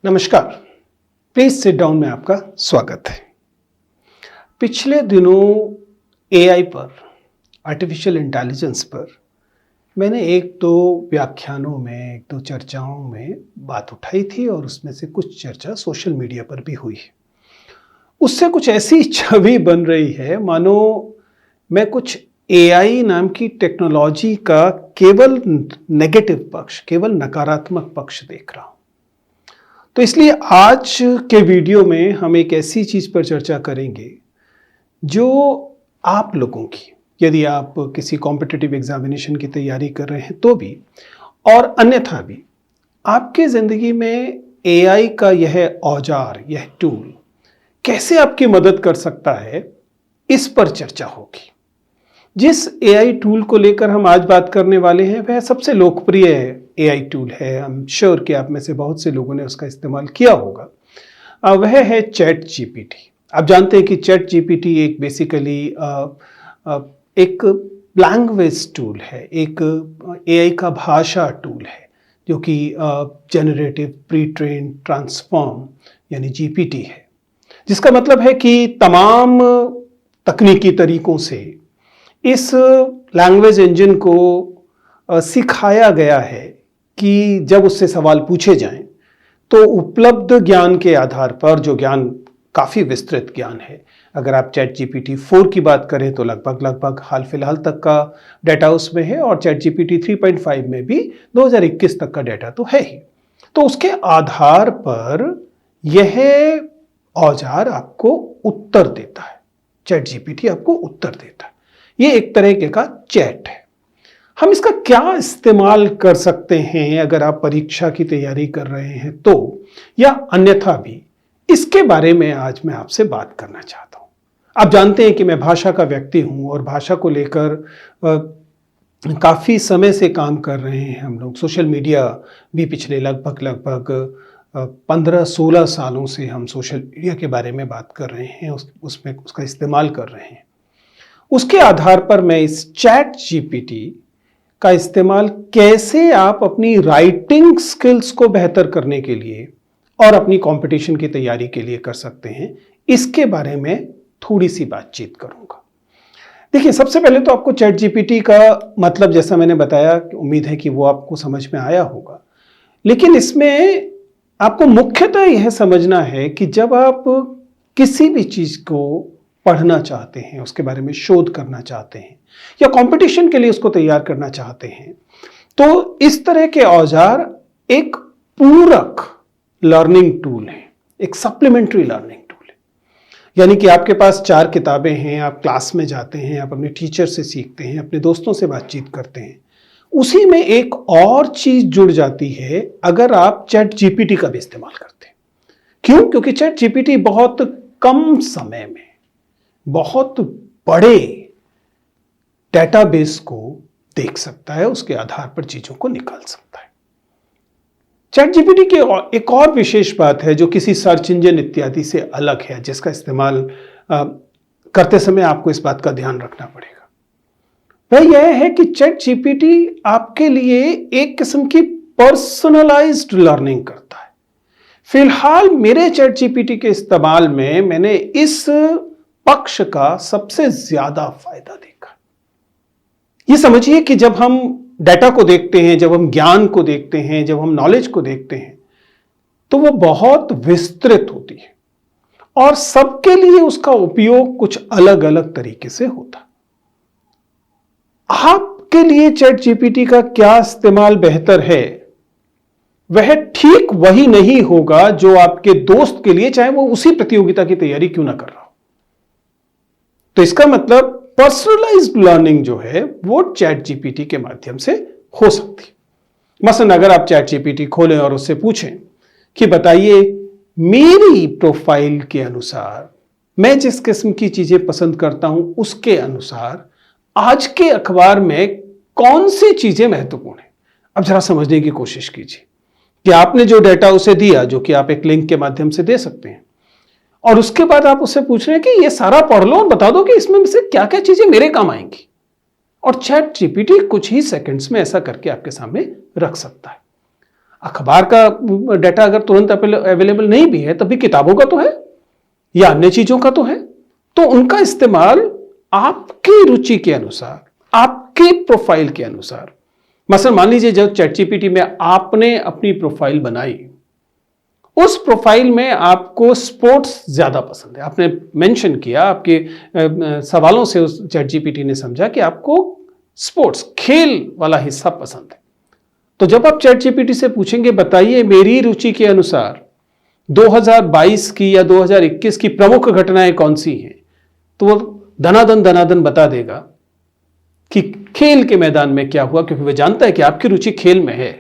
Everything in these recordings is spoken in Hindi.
नमस्कार। प्लीज सिट डाउन में आपका स्वागत है। पिछले दिनों एआई पर, आर्टिफिशियल इंटेलिजेंस पर मैंने एक दो व्याख्यानों में, एक दो चर्चाओं में बात उठाई थी और उसमें से कुछ चर्चा सोशल मीडिया पर भी हुई है। उससे कुछ ऐसी छवि बन रही है मानो मैं कुछ एआई नाम की टेक्नोलॉजी का केवल नेगेटिव पक्ष, केवल नकारात्मक पक्ष देख रहा हूं। तो इसलिए आज के वीडियो में हम एक ऐसी चीज पर चर्चा करेंगे जो आप लोगों की, यदि आप किसी कॉम्पिटिटिव एग्जामिनेशन की तैयारी कर रहे हैं तो भी, और अन्यथा भी, आपके जिंदगी में एआई का यह औजार, यह टूल कैसे आपकी मदद कर सकता है, इस पर चर्चा होगी। जिस एआई टूल को लेकर हम आज बात करने वाले हैं वह सबसे लोकप्रिय एआई टूल है। आई एम श्योर कि आप में से बहुत से लोगों ने उसका इस्तेमाल किया होगा। वह है चैट जीपीटी। आप जानते हैं कि चैट जीपीटी एक बेसिकली एक लैंग्वेज टूल है, एक एआई का भाषा टूल है जो कि जनरेटिव प्री ट्रेन ट्रांसफॉर्म यानी जीपीटी है, जिसका मतलब है कि तमाम तकनीकी तरीकों से इस लैंग्वेज इंजन को सिखाया गया है कि जब उससे सवाल पूछे जाएं तो उपलब्ध ज्ञान के आधार पर, जो ज्ञान काफ़ी विस्तृत ज्ञान है, अगर आप चैट जीपीटी 4 की बात करें तो लगभग हाल फिलहाल तक का डाटा उसमें है, और चैट जीपीटी 3.5 में भी 2021 तक का डाटा तो है ही। तो उसके आधार पर यह औजार आपको उत्तर देता है, चैट जीपीटी आपको उत्तर देता है। ये एक तरह का चैट है। हम इसका क्या इस्तेमाल कर सकते हैं अगर आप परीक्षा की तैयारी कर रहे हैं तो, या अन्यथा भी, इसके बारे में आज मैं आपसे बात करना चाहता हूं। आप जानते हैं कि मैं भाषा का व्यक्ति हूं और भाषा को लेकर काफी समय से काम कर रहे हैं हम लोग। सोशल मीडिया भी पिछले लगभग 15-16 सालों से हम सोशल मीडिया के बारे में बात कर रहे हैं, उसमें उसका इस्तेमाल कर रहे हैं। उसके आधार पर मैं इस चैट जीपीटी का इस्तेमाल कैसे आप अपनी राइटिंग स्किल्स को बेहतर करने के लिए और अपनी कंपटीशन की तैयारी के लिए कर सकते हैं, इसके बारे में थोड़ी सी बातचीत करूंगा। देखिए, सबसे पहले तो आपको चैट जीपीटी का मतलब, जैसा मैंने बताया, उम्मीद है कि वो आपको समझ में आया होगा। लेकिन इसमें आपको मुख्यतः यह समझना है कि जब आप किसी भी चीज को पढ़ना चाहते हैं, उसके बारे में शोध करना चाहते हैं, या कंपटीशन के लिए उसको तैयार करना चाहते हैं, तो इस तरह के औजार एक पूरक लर्निंग टूल है, एक सप्लीमेंट्री लर्निंग टूल है। यानी कि आपके पास 4 किताबें हैं, आप क्लास में जाते हैं, आप अपने टीचर से सीखते हैं, अपने दोस्तों से बातचीत करते हैं, उसी में एक और चीज जुड़ जाती है अगर आप चैट जीपीटी का भी इस्तेमाल करते हैं। क्यों? क्योंकि चैट जीपीटी बहुत कम समय में बहुत बड़े डेटाबेस को देख सकता है, उसके आधार पर चीजों को निकाल सकता है। चैट जीपीटी की एक और विशेष बात है जो किसी सर्च इंजन इत्यादि से अलग है, जिसका इस्तेमाल करते समय आपको इस बात का ध्यान रखना पड़ेगा। वह यह है कि चैट जीपीटी आपके लिए एक किस्म की पर्सनलाइज्ड लर्निंग करता है। फिलहाल मेरे चैट जीपीटी के इस्तेमाल में मैंने इस पक्ष का सबसे ज्यादा फायदा देखा। ये समझिए कि जब हम डाटा को देखते हैं, जब हम ज्ञान को देखते हैं, जब हम नॉलेज को देखते हैं, तो वो बहुत विस्तृत होती है और सबके लिए उसका उपयोग कुछ अलग अलग तरीके से होता। आपके लिए चैट जीपीटी का क्या इस्तेमाल बेहतर है, वह ठीक वही नहीं होगा जो आपके दोस्त के लिए, चाहे वो उसी प्रतियोगिता की तैयारी क्यों ना कर रहा हो। तो इसका मतलब पर्सनलाइज्ड लर्निंग जो है वो चैट जीपीटी के माध्यम से हो सकती है। मसलन अगर आप चैट जीपीटी खोलें और उससे पूछें कि बताइए मेरी प्रोफाइल के अनुसार, मैं जिस किस्म की चीजें पसंद करता हूं उसके अनुसार आज के अखबार में कौन सी चीजें महत्वपूर्ण है। अब जरा समझने की कोशिश कीजिए कि आपने जो डेटा उसे दिया, जो कि आप एक लिंक के माध्यम से दे सकते हैं, और उसके बाद आप उससे पूछ रहे हैं कि ये सारा पढ़ लो और बता दो कि इसमें से क्या क्या चीजें मेरे काम आएंगी। और चैट जीपीटी कुछ ही सेकंड्स में ऐसा करके आपके सामने रख सकता है। अखबार का डाटा अगर तुरंत अवेलेबल नहीं भी है, तभी किताबों का तो है या अन्य चीजों का तो है। तो उनका इस्तेमाल आपकी रुचि के अनुसार, आपके प्रोफाइल के अनुसार, मसलन मान लीजिए जब चैटजीपीटी में आपने अपनी प्रोफाइल बनाई, उस प्रोफाइल में आपको स्पोर्ट्स ज्यादा पसंद है, आपने मेंशन किया, आपके सवालों से उस चैटजीपीटी ने समझा कि आपको स्पोर्ट्स, खेल वाला हिस्सा पसंद है। तो जब आप चैटजीपीटी से पूछेंगे बताइए मेरी रुचि के अनुसार 2022 की या 2021 की प्रमुख घटनाएं कौन सी हैं, तो वो धनाधन बता देगा कि खेल के मैदान में क्या हुआ, क्योंकि वह जानता है कि आपकी रुचि खेल में है,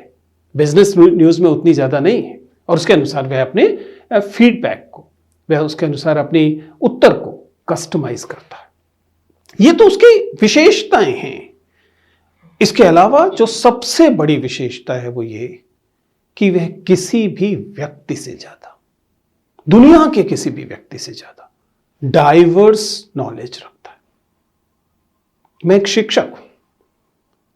बिजनेस न्यूज में उतनी ज्यादा नहीं है। और उसके अनुसार वह अपने फीडबैक को, वह उसके अनुसार अपनी उत्तर को कस्टमाइज करता है। ये तो उसकी विशेषताएं हैं। इसके अलावा जो सबसे बड़ी विशेषता है वो ये कि वह किसी भी व्यक्ति से ज्यादा, दुनिया के किसी भी व्यक्ति से ज्यादा डाइवर्स नॉलेज रखता है। मैं एक शिक्षक हूं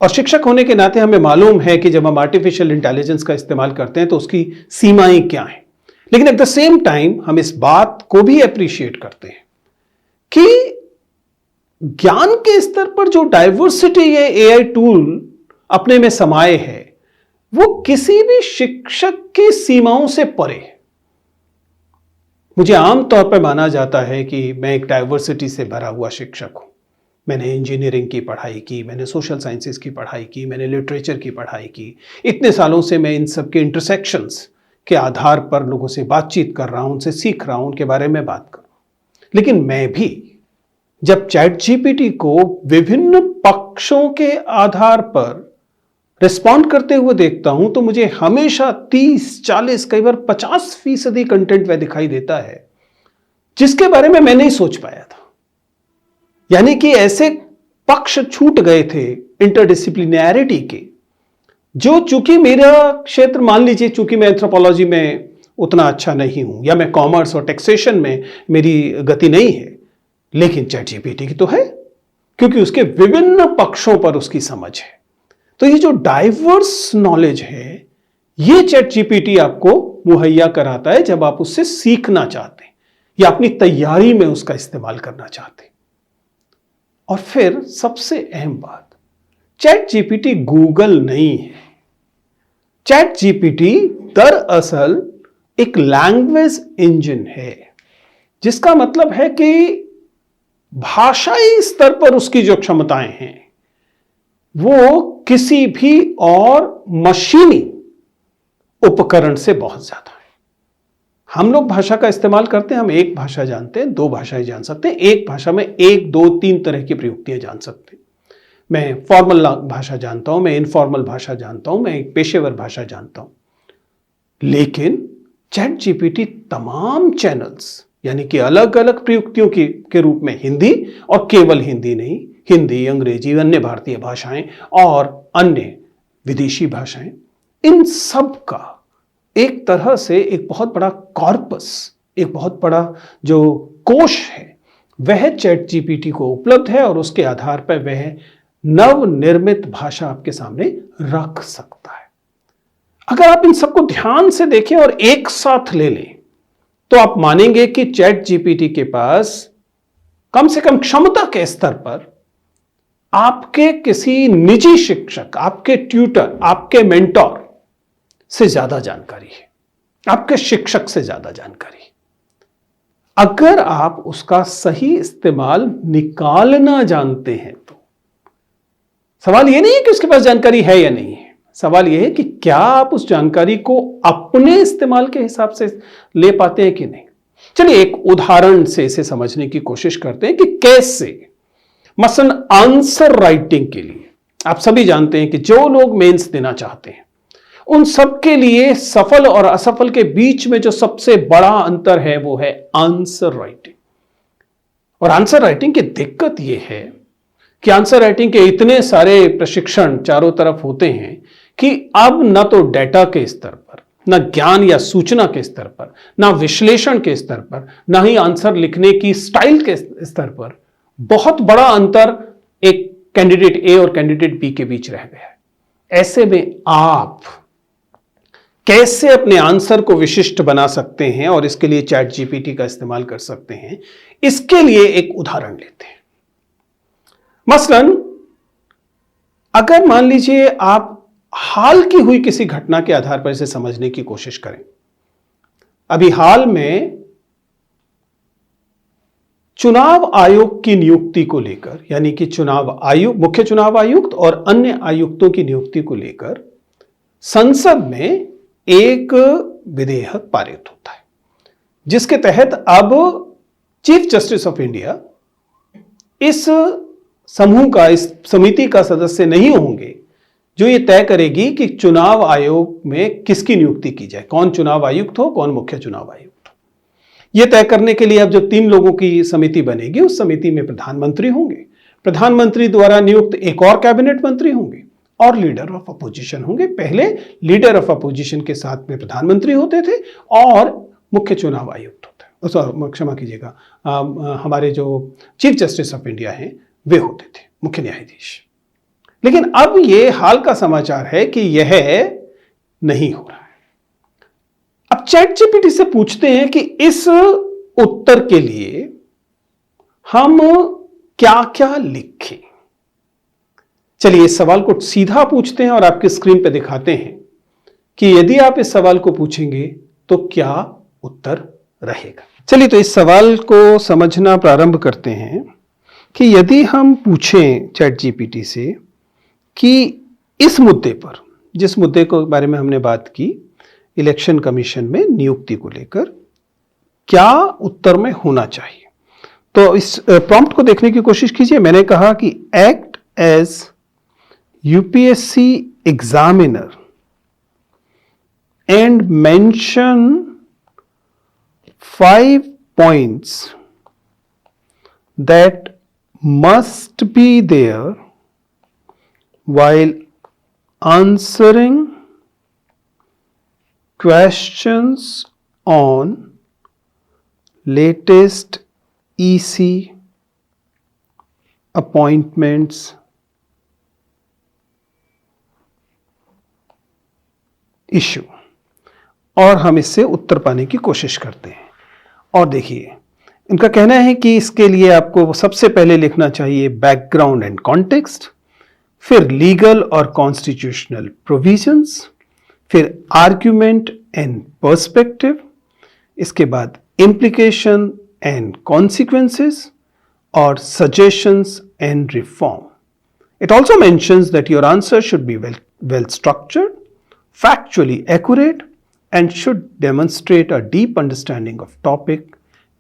और शिक्षक होने के नाते हमें मालूम है कि जब हम आर्टिफिशियल इंटेलिजेंस का इस्तेमाल करते हैं तो उसकी सीमाएं क्या हैं, लेकिन एट द सेम टाइम हम इस बात को भी अप्रिशिएट करते हैं कि ज्ञान के स्तर पर जो डाइवर्सिटी ये एआई टूल अपने में समाये है, वो किसी भी शिक्षक की सीमाओं से परे है। मुझे आमतौर पर माना जाता है कि मैं एक डाइवर्सिटी से भरा हुआ शिक्षक हूं। मैंने इंजीनियरिंग की पढ़ाई की, मैंने सोशल साइंसेस की पढ़ाई की, मैंने लिटरेचर की पढ़ाई की। इतने सालों से मैं इन सब के इंटरसेक्शंस के आधार पर लोगों से बातचीत कर रहा हूं, उनसे सीख रहा हूं, उनके बारे में बात कर रहा हूं। लेकिन मैं भी जब चैटजीपीटी को विभिन्न पक्षों के आधार पर रिस्पॉन्ड करते हुए देखता हूं तो मुझे हमेशा 30, 40, कई बार 50% कंटेंट वह दिखाई देता है जिसके बारे में मैं नहीं सोच पाया था। यानी कि ऐसे पक्ष छूट गए थे इंटरडिसिप्लिनैरिटी के, जो चूंकि मेरा क्षेत्र, मान लीजिए चूंकि मैं एंथ्रोपोलॉजी में उतना अच्छा नहीं हूं या मैं कॉमर्स और टैक्सेशन में मेरी गति नहीं है, लेकिन चैटजीपीटी की तो है, क्योंकि उसके विभिन्न पक्षों पर उसकी समझ है। तो ये जो डाइवर्स नॉलेज है, ये चैटजीपीटी आपको मुहैया कराता है जब आप उससे सीखना चाहते हैं या अपनी तैयारी में उसका इस्तेमाल करना चाहते हैं। और फिर सबसे अहम बात, चैटजीपीटी गूगल नहीं है। चैटजीपीटी दरअसल एक लैंग्वेज इंजन है, जिसका मतलब है कि भाषाई स्तर पर उसकी जो क्षमताएं हैं वो किसी भी और मशीनी उपकरण से बहुत ज्यादा है। हम लोग भाषा का इस्तेमाल करते हैं, हम एक भाषा जानते हैं, दो भाषाएं जान सकते हैं, एक भाषा में 1, 2, 3 तरह की प्रयुक्तियां जान सकते हैं। मैं फॉर्मल भाषा जानता हूं, मैं इनफॉर्मल भाषा जानता हूं, मैं एक पेशेवर भाषा जानता हूं। लेकिन चैटजीपीटी तमाम चैनल्स, यानी कि अलग अलग प्रयुक्तियों के रूप में हिंदी, और केवल हिंदी नहीं, हिंदी, अंग्रेजी, अन्य भारतीय भाषाएं और अन्य विदेशी भाषाएं, इन सब का एक तरह से एक बहुत बड़ा कॉर्पस, एक बहुत बड़ा जो कोश है, वह चैटजीपीटी को उपलब्ध है और उसके आधार पर वह नवनिर्मित भाषा आपके सामने रख सकता है। अगर आप इन सबको ध्यान से देखें और एक साथ ले लें तो आप मानेंगे कि चैटजीपीटी के पास कम से कम क्षमता के स्तर पर आपके किसी निजी शिक्षक, आपके ट्यूटर, आपके मेंटोर से ज्यादा जानकारी है, आपके शिक्षक से ज्यादा जानकारी। अगर आप उसका सही इस्तेमाल निकालना जानते हैं तो सवाल यह नहीं है कि उसके पास जानकारी है या नहीं है, सवाल यह है कि क्या आप उस जानकारी को अपने इस्तेमाल के हिसाब से ले पाते हैं कि नहीं। चलिए एक उदाहरण से इसे समझने की कोशिश करते हैं कि कैसे, मसलन आंसर राइटिंग के लिए आप सभी जानते हैं कि जो लोग मेंस देना चाहते हैं उन सब के लिए सफल और असफल के बीच में जो सबसे बड़ा अंतर है वो है आंसर राइटिंग। और आंसर राइटिंग की दिक्कत यह है कि आंसर राइटिंग के इतने सारे प्रशिक्षण चारों तरफ होते हैं कि अब न तो डेटा के स्तर पर, न ज्ञान या सूचना के स्तर पर, न विश्लेषण के स्तर पर, न ही आंसर लिखने की स्टाइल के स्तर पर बहुत बड़ा अंतर एक कैंडिडेट ए और कैंडिडेट बी के बीच रह गया है। ऐसे में आप कैसे अपने आंसर को विशिष्ट बना सकते हैं और इसके लिए चैट जीपीटी का इस्तेमाल कर सकते हैं, इसके लिए एक उदाहरण लेते हैं। मसलन अगर मान लीजिए आप हाल की हुई किसी घटना के आधार पर इसे समझने की कोशिश करें। अभी हाल में चुनाव आयोग की नियुक्ति को लेकर, यानी कि चुनाव आयुक्त, मुख्य चुनाव आयुक्त और अन्य आयुक्तों की नियुक्ति को लेकर संसद में एक विधेयक पारित होता है, जिसके तहत अब चीफ जस्टिस ऑफ इंडिया इस समूह का, इस समिति का सदस्य नहीं होंगे जो ये तय करेगी कि चुनाव आयोग में किसकी नियुक्ति की जाए, कौन चुनाव आयुक्त हो, कौन मुख्य चुनाव आयुक्त हो। यह तय करने के लिए अब जो 3 लोगों की समिति बनेगी, उस समिति में प्रधानमंत्री होंगे, प्रधानमंत्री द्वारा नियुक्त एक और कैबिनेट मंत्री होंगे और लीडर ऑफ अपोजिशन होंगे। पहले लीडर ऑफ अपोजिशन के साथ में प्रधानमंत्री होते थे और मुख्य चुनाव आयुक्त होते, क्षमा कीजिएगा, हमारे जो चीफ जस्टिस ऑफ इंडिया हैं वे होते थे, मुख्य न्यायाधीश। लेकिन अब ये हाल का समाचार है कि यह नहीं हो रहा है। अब चैट जीपीटी से पूछते हैं कि इस उत्तर के लिए हम क्या क्या लिखें। चलिए इस सवाल को सीधा पूछते हैं और आपकी स्क्रीन पर दिखाते हैं कि यदि आप इस सवाल को पूछेंगे तो क्या उत्तर रहेगा। चलिए तो इस सवाल को समझना प्रारंभ करते हैं कि यदि हम पूछें चैट जीपीटी से कि इस मुद्दे पर, जिस मुद्दे के बारे में हमने बात की, इलेक्शन कमीशन में नियुक्ति को लेकर क्या उत्तर में होना चाहिए, तो इस प्रॉम्प्ट को देखने की कोशिश कीजिए। मैंने कहा कि act as UPSC examiner and mention 5 points that must be there while answering questions on latest EC appointments issue, और हम इससे उत्तर पाने की कोशिश करते हैं। और देखिए इनका कहना है कि इसके लिए आपको सबसे पहले लिखना चाहिए बैकग्राउंड एंड कॉन्टेक्स्ट, फिर लीगल और कॉन्स्टिट्यूशनल प्रोविजंस, फिर आर्ग्यूमेंट एंड पर्सपेक्टिव, इसके बाद इम्प्लीकेशन एंड कॉन्सिक्वेंसेस और suggestions and reform. It also mentions that your answer should be well structured, factually accurate, and should demonstrate a deep understanding of topic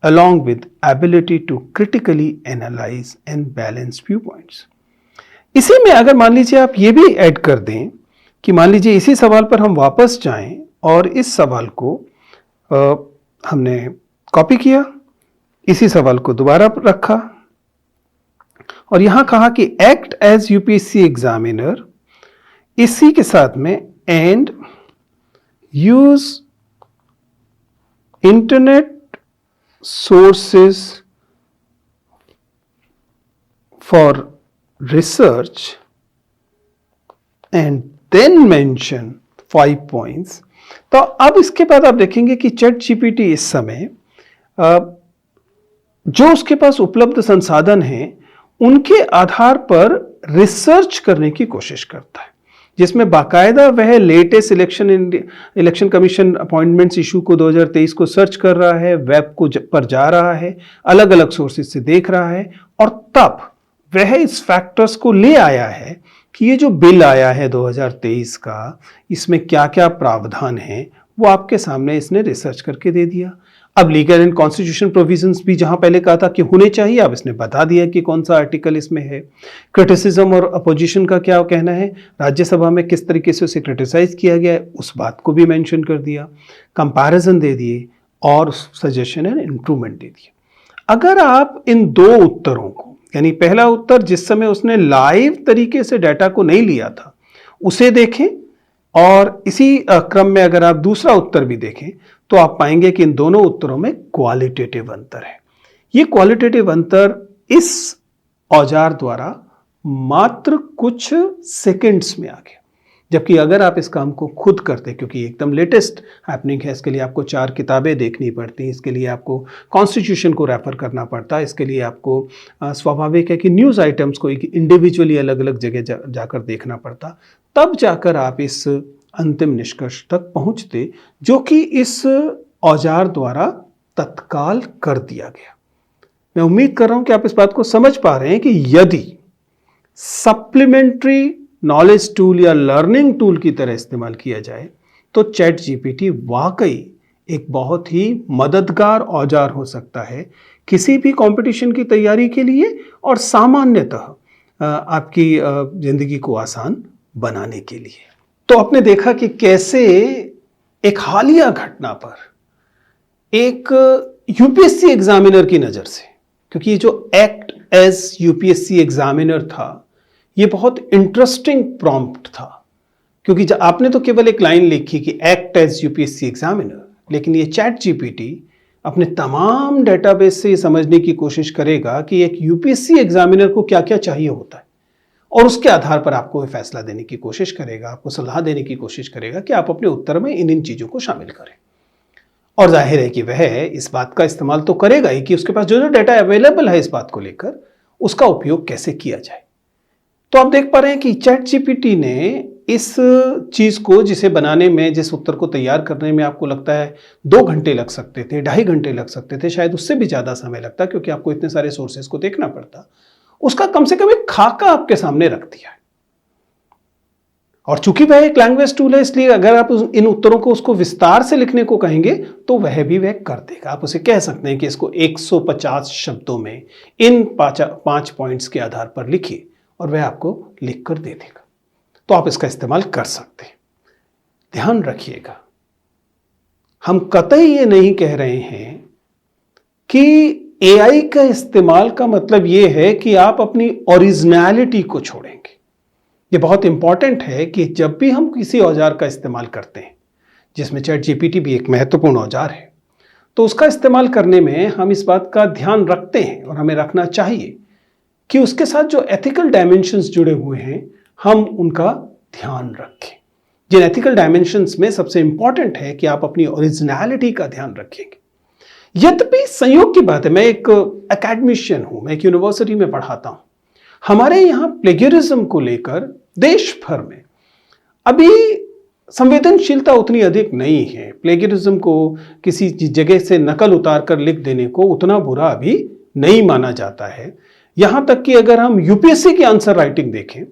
along with ability to critically analyze and balance viewpoints. इसी में अगर मान लीजिए आप ये भी ऐड कर दें कि मान लीजिए इसी सवाल पर हम वापस जाएं और इस सवाल को हमने कॉपी किया, इसी सवाल को दोबारा रखा और यहां कहा कि एक्ट एज यूपीएससी एग्जामिनर, इसी के साथ में and use internet sources for research and then mention 5 points। तो अब इसके बाद आप देखेंगे कि चैट जीपीटी इस समय जो उसके पास उपलब्ध संसाधन हैं उनके आधार पर रिसर्च करने की कोशिश करता है, जिसमें बाकायदा वह latest election commission appointments issue को 2023 को सर्च कर रहा है, वेब को पर जा रहा है, अलग अलग सोर्सेज से देख रहा है और तब वह इस फैक्टर्स को ले आया है कि ये जो बिल आया है 2023 का, इसमें क्या क्या प्रावधान है वो आपके सामने इसने रिसर्च करके दे दिया। अब लीगल एंड कॉन्स्टिट्यूशन प्रोविजंस भी जहां पहले कहा था कि होने चाहिए, अब इसने बता दिया कि कौन सा आर्टिकल इसमें है। क्रिटिसिज्म और अपोजिशन का क्या कहना है, राज्यसभा में किस तरीके से उसे क्रिटिसाइज किया गया है, उस बात को भी मेंशन कर दिया, कंपैरिजन दे दिए और सजेशन एंड इंप्रूवमेंट दे दिए। अगर आप इन 2 उत्तरों को, यानी पहला उत्तर जिस समय उसने लाइव तरीके से डाटा को नहीं लिया था उसे देखें और इसी क्रम में अगर आप दूसरा उत्तर भी देखें तो आप पाएंगे कि इन दोनों उत्तरों में क्वालिटेटिव अंतर है। ये क्वालिटेटिव अंतर इस औजार द्वारा मात्र कुछ सेकंड्स में आ गया, जबकि अगर आप इस काम को खुद करते, क्योंकि एकदम लेटेस्ट हैपनिंग है, इसके लिए आपको 4 किताबें देखनी पड़ती, इसके लिए आपको कॉन्स्टिट्यूशन को रेफर करना पड़ता, इसके लिए आपको स्वाभाविक है कि न्यूज़ आइटम्स को इंडिविजुअली अलग अलग जगह जाकर देखना पड़ता, तब जाकर आप इस अंतिम निष्कर्ष तक पहुंचते, जो कि इस औजार द्वारा तत्काल कर दिया गया। मैं उम्मीद कर रहा हूं कि आप इस बात को समझ पा रहे हैं कि यदि सप्लीमेंट्री नॉलेज टूल या लर्निंग टूल की तरह इस्तेमाल किया जाए तो चैट जीपीटी वाकई एक बहुत ही मददगार औजार हो सकता है किसी भी कंपटीशन की तैयारी के लिए और सामान्यतः आपकी जिंदगी को आसान बनाने के लिए। तो आपने देखा कि कैसे एक हालिया घटना पर एक यूपीएससी एग्जामिनर की नज़र से, क्योंकि ये जो एक्ट एज यूपीएससी एग्जामिनर था ये बहुत इंटरेस्टिंग प्रॉम्प्ट था, क्योंकि आपने तो केवल एक लाइन लिखी कि एक्ट एज यूपीएससी एग्जामिनर, लेकिन ये चैट जीपीटी अपने तमाम डेटाबेस से ये समझने की कोशिश करेगा कि एक यूपीएससी एग्जामिनर को क्या क्या चाहिए होता है, और उसके आधार पर आपको फैसला देने की कोशिश करेगा, आपको सलाह देने की कोशिश करेगा कि आप अपने उत्तर में इन चीज़ों को शामिल करें। और जाहिर है कि वह इस बात का इस्तेमाल तो करेगा ही कि उसके पास जो डेटा अवेलेबल है इस बात को लेकर उसका उपयोग कैसे किया जाए। तो आप देख पा रहे हैं कि चैट जीपीटी ने इस चीज़ को, जिसे बनाने में, जिस उत्तर को तैयार करने में आपको लगता है 2 घंटे लग सकते थे, 2.5 घंटे लग सकते थे, शायद उससे भी ज़्यादा समय लगता क्योंकि आपको इतने सारे सोर्सेज को देखना पड़ता, उसका कम से कम एक खाका आपके सामने रख दिया है। और चूंकि वह एक लैंग्वेज टूल है, इसलिए अगर आप इन उत्तरों को उसको विस्तार से लिखने को कहेंगे तो वह कर देगा। आप उसे कह सकते हैं कि इसको 150 शब्दों में इन 5 पॉइंट्स के आधार पर लिखिए, और वह आपको लिख कर दे देगा। तो आप इसका इस्तेमाल कर सकते हैं। ध्यान रखिएगा, हम कतई ये नहीं कह रहे हैं कि एआई का इस्तेमाल का मतलब ये है कि आप अपनी ओरिजिनलिटी को छोड़ेंगे। ये बहुत इंपॉर्टेंट है कि जब भी हम किसी औजार का इस्तेमाल करते हैं, जिसमें चैट जीपीटी भी एक महत्वपूर्ण औजार है, तो उसका इस्तेमाल करने में हम इस बात का ध्यान रखते हैं, और हमें रखना चाहिए कि उसके साथ जो एथिकल डायमेंशंस जुड़े हुए हैं हम उनका ध्यान रखें। जिन एथिकल डायमेंशंस में सबसे इंपॉर्टेंट है कि आप अपनी ओरिजिनलिटी का ध्यान रखेंगे। यद्यपि संयोग की बात है, मैं एक एकेडमिशियन हूं, मैं एक यूनिवर्सिटी में पढ़ाता हूं। हमारे यहाँ प्लेगियरिज्म को लेकर देश भर में अभी संवेदनशीलता उतनी अधिक नहीं है। प्लेगियरिज्म को किसी जगह से नकल उतार कर लिख देने को उतना बुरा अभी नहीं माना जाता है। यहां तक कि अगर हम यूपीएससी की आंसर राइटिंग देखें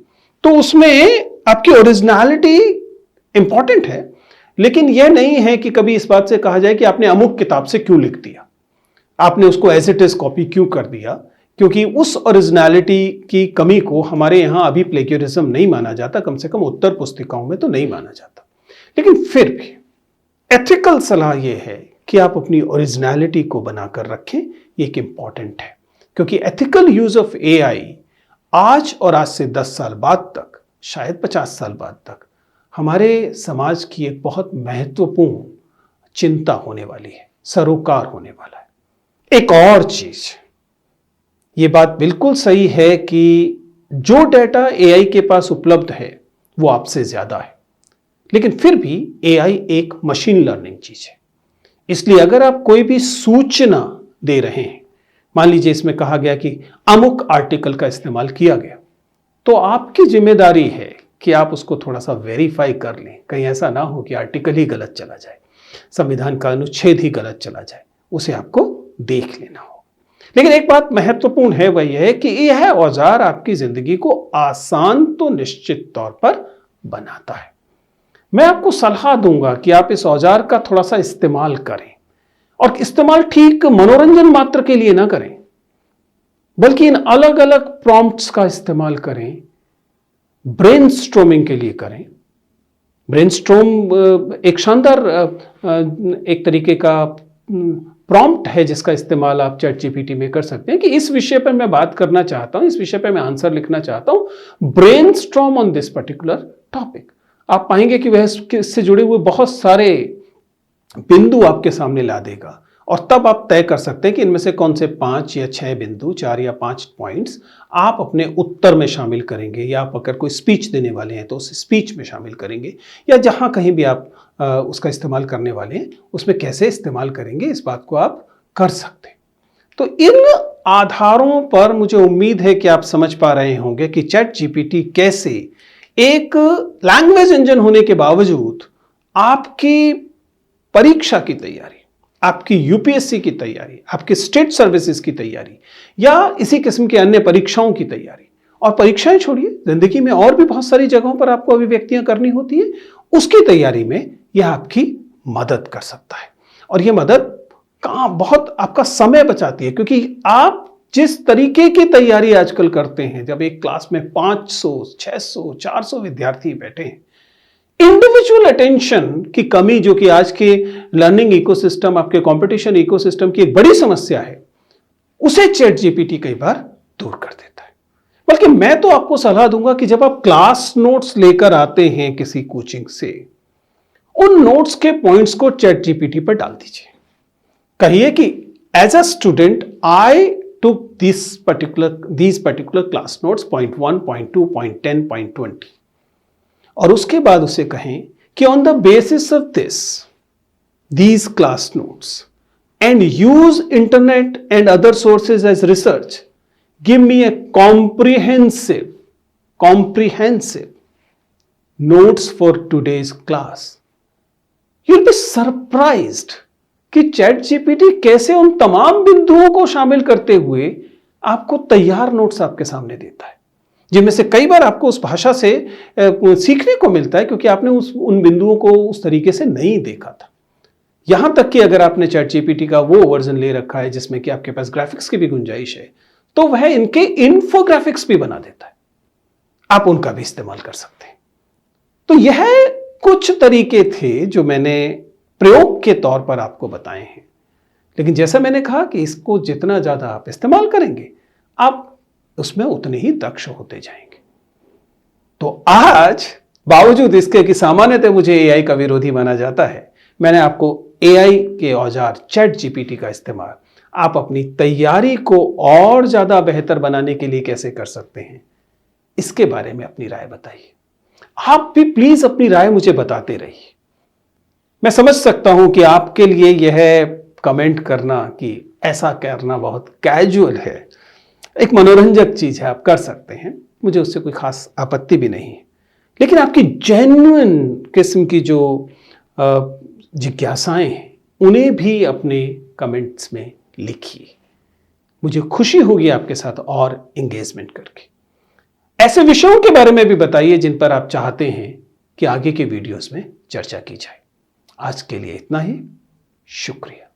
तो उसमें आपकी ओरिजिनलिटी इंपॉर्टेंट है, लेकिन यह नहीं है कि कभी इस बात से कहा जाए कि आपने अमुक किताब से क्यों लिख दिया, आपने उसको एज इट इज कॉपी क्यों कर दिया, क्योंकि उस ओरिजिनलिटी की कमी को हमारे यहां अभी प्लेगियरिज्म नहीं माना जाता, कम से कम उत्तर पुस्तिकाओं में तो नहीं माना जाता। लेकिन फिर भी एथिकल सलाह यह है कि आप अपनी ओरिजिनलिटी को बनाकर रखें, ये एक इंपॉर्टेंट है, क्योंकि एथिकल यूज ऑफ एआई आज और आज से 10 साल बाद तक, शायद 50 साल बाद तक हमारे समाज की एक बहुत महत्वपूर्ण चिंता होने वाली है, सरोकार होने वाला है। एक और चीज, ये बात बिल्कुल सही है कि जो डेटा एआई के पास उपलब्ध है वो आपसे ज्यादा है, लेकिन फिर भी एआई एक मशीन लर्निंग चीज है। इसलिए अगर आप कोई भी सूचना दे रहे हैं, मान लीजिए इसमें कहा गया कि अमुक आर्टिकल का इस्तेमाल किया गया, तो आपकी जिम्मेदारी है कि आप उसको थोड़ा सा वेरीफाई कर लें। कहीं ऐसा ना हो कि आर्टिकल ही गलत चला जाए, संविधान का अनुच्छेद ही गलत चला जाए, उसे आपको देख लेना हो। लेकिन एक बात महत्वपूर्ण है, वह यह है कि यह औजार आपकी जिंदगी को आसान तो निश्चित तौर पर बनाता है। मैं आपको सलाह दूंगा कि आप इस औजार का थोड़ा सा इस्तेमाल करें, और इस्तेमाल ठीक मनोरंजन मात्र के लिए ना करें, बल्कि इन अलग अलग प्रॉम्प्ट्स का इस्तेमाल करें, ब्रेनस्टॉर्मिंग के लिए करें। ब्रेनस्टॉर्म एक शानदार एक तरीके का प्रॉम्प्ट है जिसका इस्तेमाल आप चैट जीपीटी में कर सकते हैं कि इस विषय पर मैं बात करना चाहता हूं, इस विषय पर मैं आंसर लिखना चाहता हूं, brainstorm on this particular topic. आप पाएंगे कि वह इससे जुड़े हुए बहुत सारे बिंदु आपके सामने ला देगा, और तब आप तय कर सकते हैं कि इनमें से कौन से 5 या 6 बिंदु, 4 या 5 पॉइंट्स आप अपने उत्तर में शामिल करेंगे, या आप अगर कोई स्पीच देने वाले हैं तो उस स्पीच में शामिल करेंगे, या जहां कहीं भी आप उसका इस्तेमाल करने वाले हैं उसमें कैसे इस्तेमाल करेंगे, इस बात को आप कर सकते हैं। तो इन आधारों पर मुझे उम्मीद है कि आप समझ पा रहे होंगे कि चैट जीपीटी कैसे एक लैंग्वेज इंजन होने के बावजूद आपकी परीक्षा की तैयारी, आपकी यूपीएससी की तैयारी, आपकी स्टेट सर्विसेज की तैयारी, या इसी किस्म के अन्य परीक्षाओं की तैयारी, और परीक्षाएं छोड़िए, जिंदगी में और भी बहुत सारी जगहों पर आपको अभिव्यक्तियां करनी होती है, उसकी तैयारी में यह आपकी मदद कर सकता है। और यह मदद बहुत आपका समय बचाती है, क्योंकि आप जिस तरीके की तैयारी आजकल करते हैं, जब एक क्लास में 500, 600, 400 विद्यार्थी बैठे हैं, इंडिविजुअल अटेंशन की कमी, जो कि आज के लर्निंग इकोसिस्टम, आपके कंपटीशन इकोसिस्टम की एक बड़ी समस्या है, उसे चैट जीपीटी कई बार दूर कर देता है। बल्कि मैं तो आपको सलाह दूंगा कि जब आप क्लास नोट्स लेकर आते हैं किसी कोचिंग से, उन नोट्स के पॉइंट्स को चैट जीपीटी पर डाल दीजिए। कहिए कि as a student I took these particular class notes, point 1, point 2, point 10, point 20, और उसके बाद उसे कहें कि on the basis of these class notes and use internet and other sources as research, give me a comprehensive notes for today's class. You'll be surprised कि चैट जीपीटी कैसे उन तमाम बिंदुओं को शामिल करते हुए आपको तैयार नोट्स आपके सामने देता है, जिनमें से कई बार आपको उस भाषा से सीखने को मिलता है, क्योंकि आपने उन बिंदुओं को उस तरीके से नहीं देखा था। यहां तक कि अगर आपने चैट जीपीटी का वो वर्जन ले रखा है जिसमें कि आपके पास ग्राफिक्स की भी गुंजाइश है, तो वह इनके इन्फोग्राफिक्स भी बना देता है, आप उनका भी इस्तेमाल कर सकते हैं। तो यह कुछ तरीके थे जो मैंने प्रयोग के तौर पर आपको बताए हैं, लेकिन जैसा मैंने कहा कि इसको जितना ज्यादा आप इस्तेमाल करेंगे, आप उसमें उतने ही दक्ष होते जाएंगे। तो आज बावजूद इसके कि सामान्यतः मुझे एआई का विरोधी माना जाता है, मैंने आपको एआई के औजार चैट जीपीटी का इस्तेमाल आप अपनी तैयारी को और ज्यादा बेहतर बनाने के लिए कैसे कर सकते हैं, इसके बारे में अपनी राय बताइए। आप भी प्लीज अपनी राय मुझे बताते रहिए। मैं समझ सकता हूं कि आपके लिए यह कमेंट करना कि ऐसा करना बहुत कैजुअल है, एक मनोरंजक चीज है, आप कर सकते हैं, मुझे उससे कोई खास आपत्ति भी नहीं है। लेकिन आपकी जेन्युइन किस्म की जो जिज्ञासाएं हैं, उन्हें भी अपने कमेंट्स में लिखिए। मुझे खुशी होगी आपके साथ और एंगेजमेंट करके। ऐसे विषयों के बारे में भी बताइए जिन पर आप चाहते हैं कि आगे के वीडियोस में चर्चा की जाए। आज के लिए इतना ही, शुक्रिया।